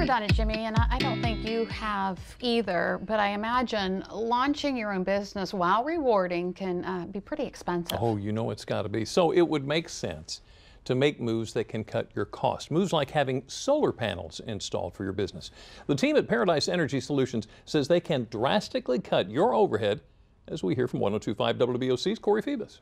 never done it, Jimmy, and I don't think you have either, but I imagine launching your own business while rewarding can be pretty expensive. Oh, you know it's got to be. So it would make sense to make moves that can cut your cost. Moves like having solar panels installed for your business. The team at Paradise Energy Solutions says they can drastically cut your overhead, as we hear from 102.5 WBOC's Corey Phoebus.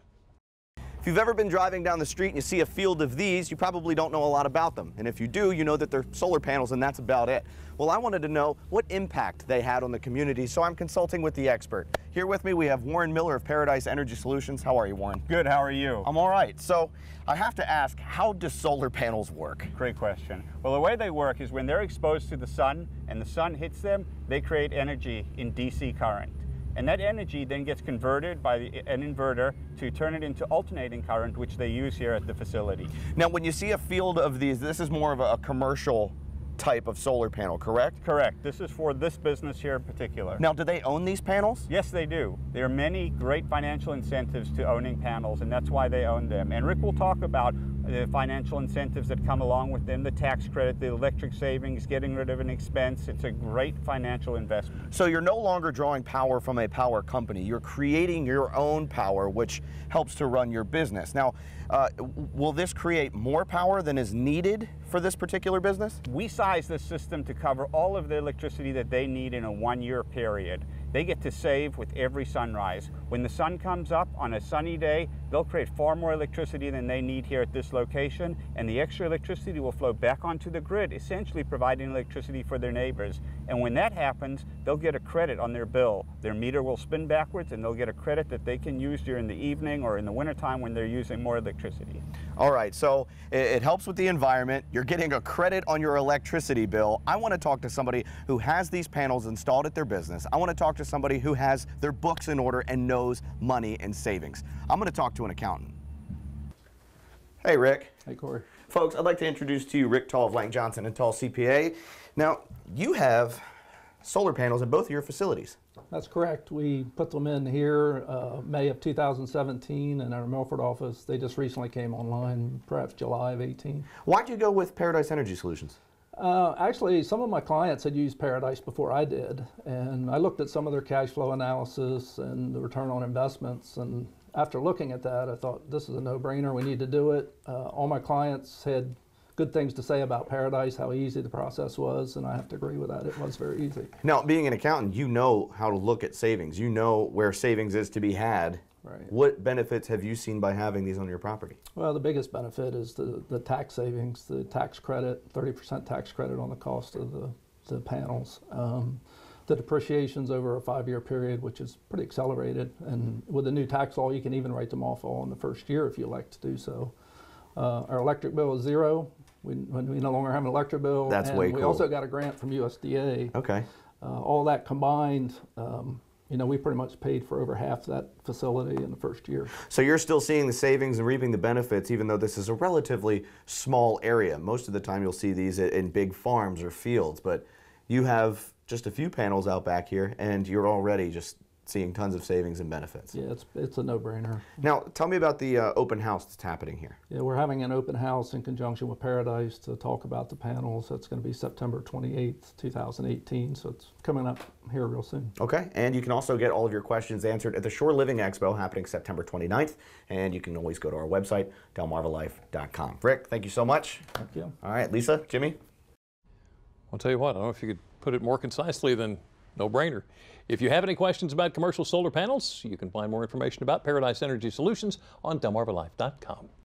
If you've ever been driving down the street and you see a field of these, you probably don't know a lot about them. And if you do, you know that they're solar panels and that's about it. Well, I wanted to know what impact they had on the community, so I'm consulting with the expert. Here with me, we have Warren Miller of Paradise Energy Solutions. How are you, Warren? Good, how are you? I'm all right. So I have to ask, how do solar panels work? Great question. Well, the way they work is when they're exposed to the sun and the sun hits them, they create energy in DC current. And that energy then gets converted by an inverter to turn it into alternating current, which they use here at the facility. Now, when you see a field of these, this is more of a commercial type of solar panel, correct? Correct. This is for this business here in particular. Now, do they own these panels? Yes, they do. There are many great financial incentives to owning panels, and that's why they own them. And Rick will talk about the financial incentives that come along with them, the tax credit, the electric savings, getting rid of an expense. It's a great financial investment. So you're no longer drawing power from a power company. You're creating your own power, which helps to run your business. Now, will this create more power than is needed for this particular business? We size this system to cover all of the electricity that they need in a one-year period. They get to save with every sunrise. When the sun comes up on a sunny day, they'll create far more electricity than they need here at this location, and the extra electricity will flow back onto the grid, essentially providing electricity for their neighbors. And when that happens, they'll get a credit on their bill. Their meter will spin backwards, and they'll get a credit that they can use during the evening or in the wintertime when they're using more electricity. All right, so it helps with the environment. You're getting a credit on your electricity bill. I want to talk to somebody who has these panels installed at their business. I want to talk to somebody who has their books in order and knows money and savings. I'm going to talk to an accountant. Hey, Rick. Hey, Corey. Folks, I'd like to introduce to you Rick Tall of Lang Johnson and Tall CPA. Now, you have solar panels at both of your facilities. That's correct. We put them in here May of 2017 in our Milford office. They just recently came online, perhaps July of 18. Why'd you go with Paradise Energy Solutions? Actually, some of my clients had used Paradise before I did, and I looked at some of their cash flow analysis and the return on investments, and after looking at that, I thought this is a no-brainer. We need to do it. All my clients had good things to say about Paradise, how easy the process was, and I have to agree with that. It was very easy. Now, being an accountant, you know how to look at savings. You know where savings is to be had. Right. What benefits have you seen by having these on your property? Well, the biggest benefit is the tax savings, the tax credit, 30% tax credit on the cost of the panels. The depreciation's over a 5-year period, which is pretty accelerated. And with the new tax law, you can even write them off all in the first year if you like to do so. Our electric bill is zero. We no longer have an electric bill. That's way cool. We also got a grant from USDA. Okay. All that combined, you know, we pretty much paid for over half that facility in the first year. So you're still seeing the savings and reaping the benefits, even though this is a relatively small area. Most of the time you'll see these in big farms or fields, but you have just a few panels out back here and you're already just seeing tons of savings and benefits. Yeah, it's a no-brainer. Now, tell me about the open house that's happening here. Yeah, we're having an open house in conjunction with Paradise to talk about the panels. That's going to be September 28th, 2018, so it's coming up here real soon. Okay, and you can also get all of your questions answered at the Shore Living Expo happening September 29th, and you can always go to our website, delmarvalife.com. Rick, thank you so much. Thank you. All right, Lisa, Jimmy? I'll tell you what, I don't know if you could put it more concisely than no-brainer. If you have any questions about commercial solar panels, you can find more information about Paradise Energy Solutions on delmarvalife.com.